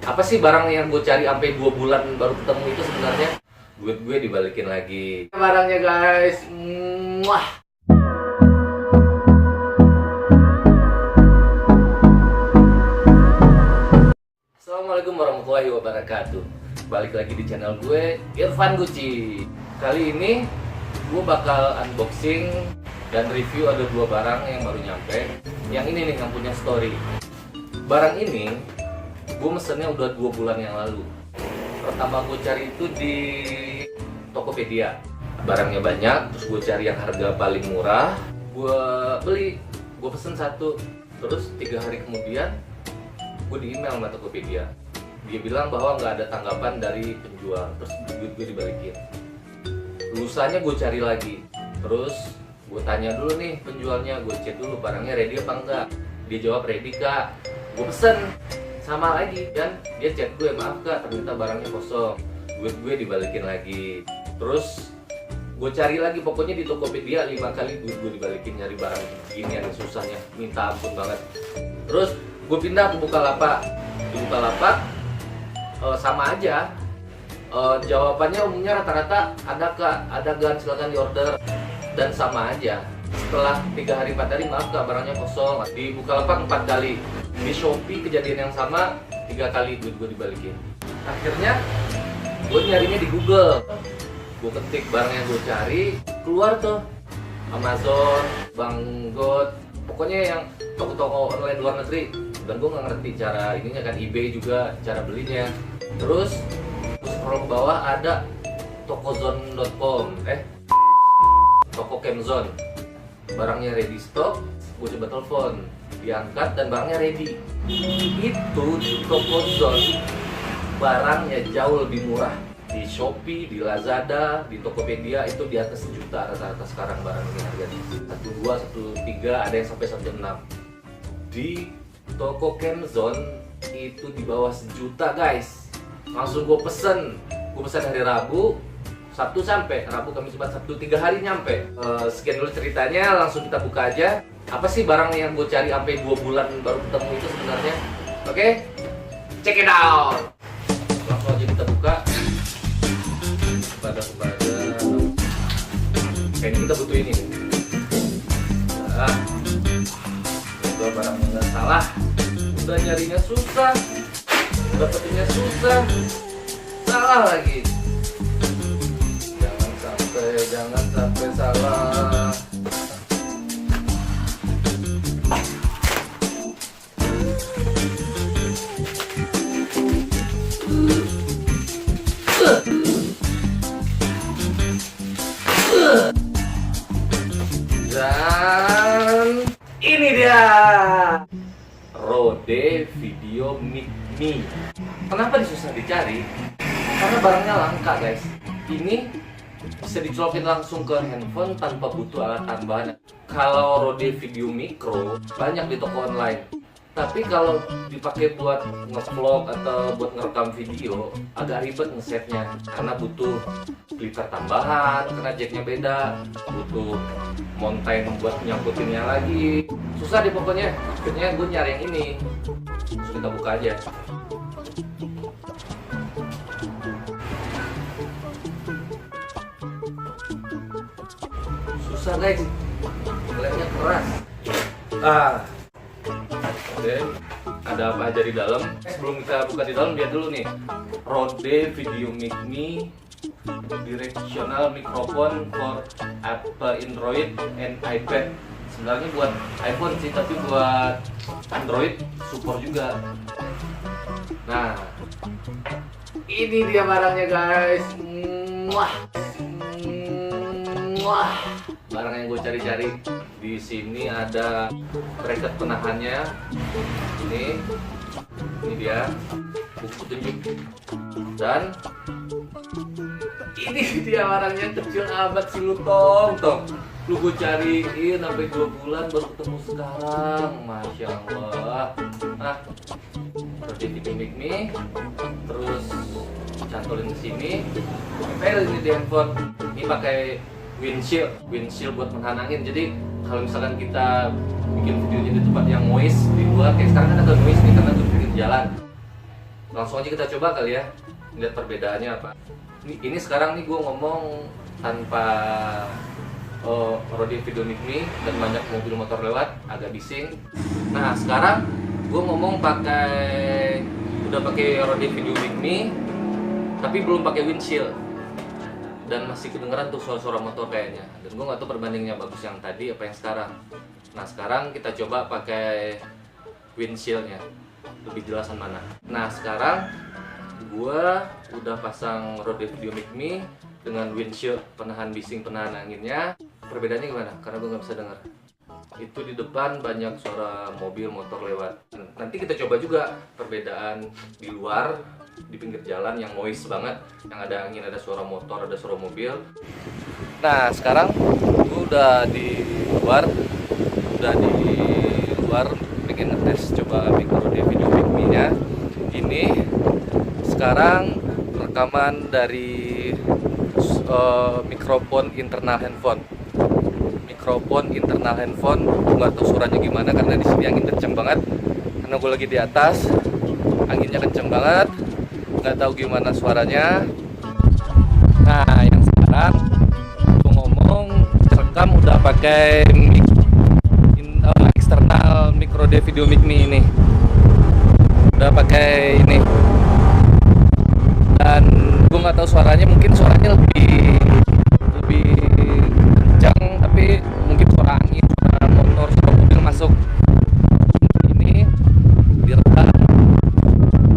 Apa sih barang yang gue cari sampai 2 bulan baru ketemu itu sebenarnya? Duit gue dibalikin lagi. Barangnya guys. Muah. Assalamualaikum warahmatullahi wabarakatuh. Balik lagi di channel gue, Irfan Gucci. Kali ini gue bakal unboxing dan review ada 2 barang yang baru nyampe. Yang ini nih yang punya story. Barang ini gue mesennya udah 2 bulan yang lalu. Pertama gue cari itu di Tokopedia. Barangnya banyak, terus gue cari yang harga paling murah. Gue beli, gue pesen 1. Terus 3 hari kemudian gue di email sama Tokopedia. Dia bilang bahwa nggak ada tanggapan dari penjual. Terus duit gue dibalikin. Lusanya gue cari lagi. Terus gue tanya dulu nih penjualnya, gue cek dulu barangnya ready apa enggak. Dia jawab ready kak. Gue pesen sama lagi dan dia chat gue, maaf kak ternyata barangnya kosong, duit gue dibalikin lagi. Terus gue cari lagi, pokoknya di Tokopedia 5 kali duit gue dibalikin. Nyari barang gini yang susahnya minta ampun banget. Terus gue pindah ke Bukalapak. Di Bukalapak sama aja, jawabannya umumnya rata-rata ada kak, ada gan, silakan di order, dan sama aja. Setelah 3 hari 4 hari, maaf kak barangnya kosong. Di Bukalapak 4 kali, di Shopee kejadian yang sama 3 kali duit gue dibalikin. Akhirnya gue nyarinya di Google, gue ketik barang yang gue cari, keluar tuh Amazon, Banggood, pokoknya yang toko-toko online luar negeri. Dan gue nggak ngerti cara ininya kan, eBay juga cara belinya. Terus gue scroll ke bawah ada tokozone.com, toko Kemzone, barangnya ready stock. Gue coba telepon, diangkat dan barangnya ready. Itu di Tokozone barangnya jauh lebih murah. Di Shopee, di Lazada, di Tokopedia itu di atas 1 juta rata-rata sekarang barang ini harganya. 1,2, 1,3, ada yang sampai 1,6. Di toko Kemzone itu di bawah 1 juta guys. Langsung gue pesen hari Rabu, Sabtu sampai, Rabu, Kamis, Jumat, Sabtu, 3 hari nyampe. Sekian dulu ceritanya, langsung kita buka aja. Apa sih barang yang gue cari sampai 2 bulan baru ketemu itu sebenarnya? Oke, check it out. Langsung aja kita buka. Kepada kayaknya kita butuh ini nih. Nah, udah barangnya nggak salah. Udah nyarinya susah, dapetinnya susah, salah lagi. Jangan sampai salah. Dan ini dia Rode Video Mic Me. Kenapa susah dicari? Karena barangnya langka guys. Ini bisa dicolokin langsung ke handphone tanpa butuh alat tambahan. Kalau Rode Video Micro banyak di toko online. Tapi kalau dipakai buat nge-vlog atau buat ngerekam video agak ribet ngesetnya, karena butuh splitter tambahan, karena jacknya beda, butuh mountain buat nyangkutinnya lagi. Susah deh pokoknya. Akhirnya gue nyari yang ini. Terus kita buka aja. Susah guys, lemnya keras. Oke, ada apa aja di dalam? Sebelum kita buka di dalam, lihat dulu nih Rode Video Mic Me Directional Microphone for Apple, Android, and iPad. Sebenarnya buat iPhone sih, tapi buat Android support juga. Nah, ini dia barangnya guys. Wah, barang yang gue cari-cari. Di sini ada bracket penahannya. Ini dia buku petunjuk. Dan ini dia barangnya, kecil amat si lu tong. Lu gue cariin sampai 2 bulan baru ketemu sekarang. Masya Allah. Nah, Rode Video Mic Me. Terus cantolin ke sini. Tempel ini di handphone. Ini pakai windshield buat menghanangin. Jadi kalau misalkan kita bikin videonya di tempat yang noise di luar, kayak sekarang kan ada noise nih karena gue bikin jalan. Langsung aja kita coba kali ya, lihat perbedaannya apa. Ini sekarang nih gue ngomong tanpa Rode Video Mic Me dan banyak mobil motor lewat, agak bising. Nah sekarang gue ngomong udah pakai Rode Video Mic Me, tapi belum pakai windshield dan masih kedengeran tuh suara-suara motor kayaknya. Dan gue nggak tahu perbandingnya bagus yang tadi apa yang sekarang. Nah sekarang kita coba pakai windshieldnya, lebih jelasan mana. Nah sekarang gue udah pasang Rode Video Mic Me dengan windshield penahan bising, penahan anginnya. Perbedaannya gimana? Karena gue nggak bisa dengar. Itu di depan banyak suara mobil motor lewat. Nanti kita coba juga perbedaan di luar, di pinggir jalan yang noise banget, yang ada angin, ada suara motor, ada suara mobil. Nah sekarang gue udah di luar pengen ngetes coba Rode Video Mic Me nya. Ini sekarang rekaman dari mikrofon internal handphone. Nggak tahu suaranya gimana karena di sini angin kenceng banget. Karena gue lagi di atas, anginnya kenceng banget. Nggak tahu gimana suaranya. Nah, yang sekarang gue ngomong rekam udah pakai eksternal Rode Video Mic Me ini. Udah pakai ini. Dan gue nggak tahu suaranya, mungkin suaranya lebih kencang, tapi mungkin suara angin, suara motor, suara mobil masuk. Ini direkam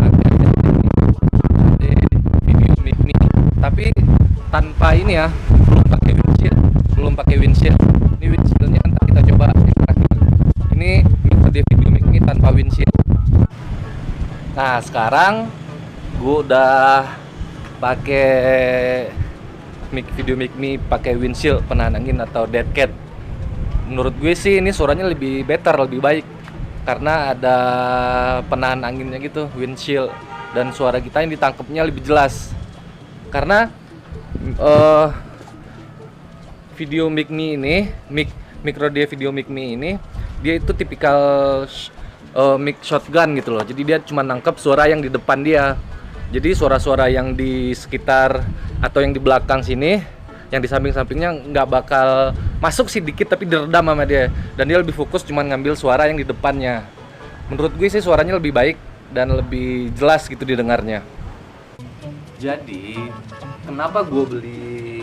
pakai Video Mic Me, tapi tanpa ini ya, belum pakai windshield. Ini windshieldnya nanti kita coba yang terakhir. Ini Rode Video Mic Me tanpa windshield. Nah sekarang gue udah pakai Video Mic Me pakai windshield penahan angin atau dead cat. Menurut gue sih ini suaranya lebih better, lebih baik karena ada penahan anginnya gitu, windshield, dan suara kita yang ditangkapnya lebih jelas. Karena Video Mic Me ini, Rode Video Mic Me ini, dia itu tipikal mic shotgun gitu loh. Jadi dia cuma nangkep suara yang di depan dia. Jadi suara-suara yang di sekitar atau yang di belakang sini, yang di samping-sampingnya nggak bakal masuk sih, dikit tapi diredam sama dia. Dan dia lebih fokus cuma ngambil suara yang di depannya. Menurut gue sih suaranya lebih baik dan lebih jelas gitu didengarnya. Jadi kenapa gue beli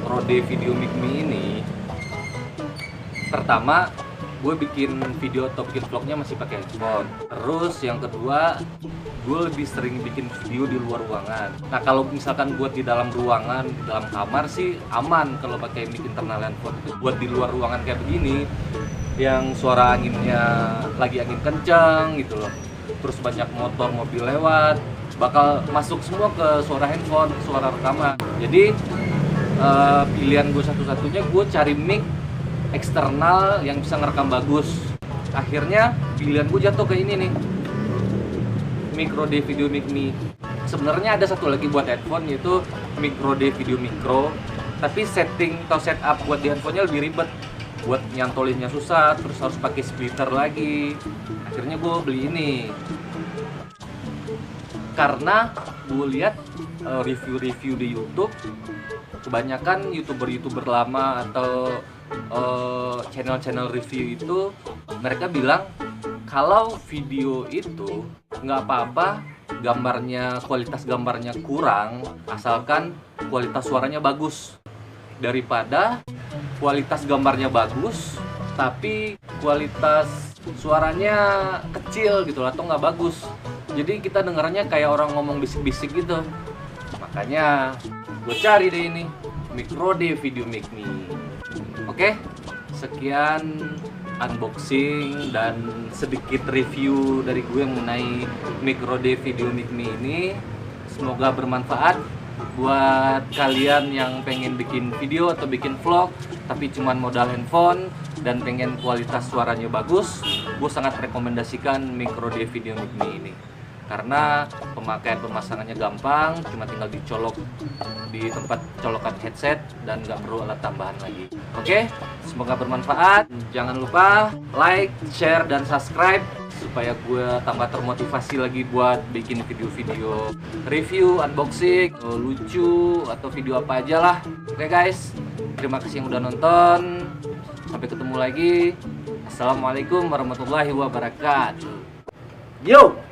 Rode Video Mic Me ini? Pertama, gue bikin video atau bikin vlognya masih pakai handphone. Terus yang kedua, gue lebih sering bikin video di luar ruangan. Nah kalau misalkan buat di dalam ruangan, di dalam kamar sih aman kalau pakai mic internal handphone. Buat di luar ruangan kayak begini, yang suara anginnya lagi angin kencang gitu loh, terus banyak motor mobil lewat, bakal masuk semua ke suara handphone, suara rekaman. Jadi pilihan gue satu-satunya gue cari mic eksternal yang bisa ngerekam bagus. Akhirnya pilihan gue jatuh ke ini nih, Rode Video Mic Me. Sebenarnya ada satu lagi buat headphone, yaitu Rode Video Micro, tapi setting atau setup buat di handphonenya lebih ribet, buat nyantolinnya susah, terus harus pakai splitter lagi. Akhirnya gue beli ini karena gue lihat review-review di YouTube, kebanyakan youtuber lama atau channel-channel review itu mereka bilang kalau video itu nggak apa-apa kualitas gambarnya kurang, asalkan kualitas suaranya bagus, daripada kualitas gambarnya bagus tapi kualitas suaranya kecil gitu atau nggak bagus. Jadi kita dengarnya kayak orang ngomong bisik-bisik gitu. Makanya gue cari deh ini Rode Video Mic Me. Oke, sekian unboxing dan sedikit review dari gue mengenai Rode Video Mic Me ini. Semoga bermanfaat buat kalian yang pengen bikin video atau bikin vlog tapi cuman modal handphone dan pengen kualitas suaranya bagus. Gue sangat rekomendasikan Rode Video Mic Me ini. karena pemasangannya gampang, cuma tinggal dicolok di tempat colokan headset dan nggak perlu alat tambahan lagi. Oke, semoga bermanfaat. Jangan lupa like, share, dan subscribe supaya gue tambah termotivasi lagi buat bikin video-video review, unboxing, lucu, atau video apa aja lah. Oke guys, terima kasih yang udah nonton. Sampai ketemu lagi. Assalamualaikum warahmatullahi wabarakatuh. Yo!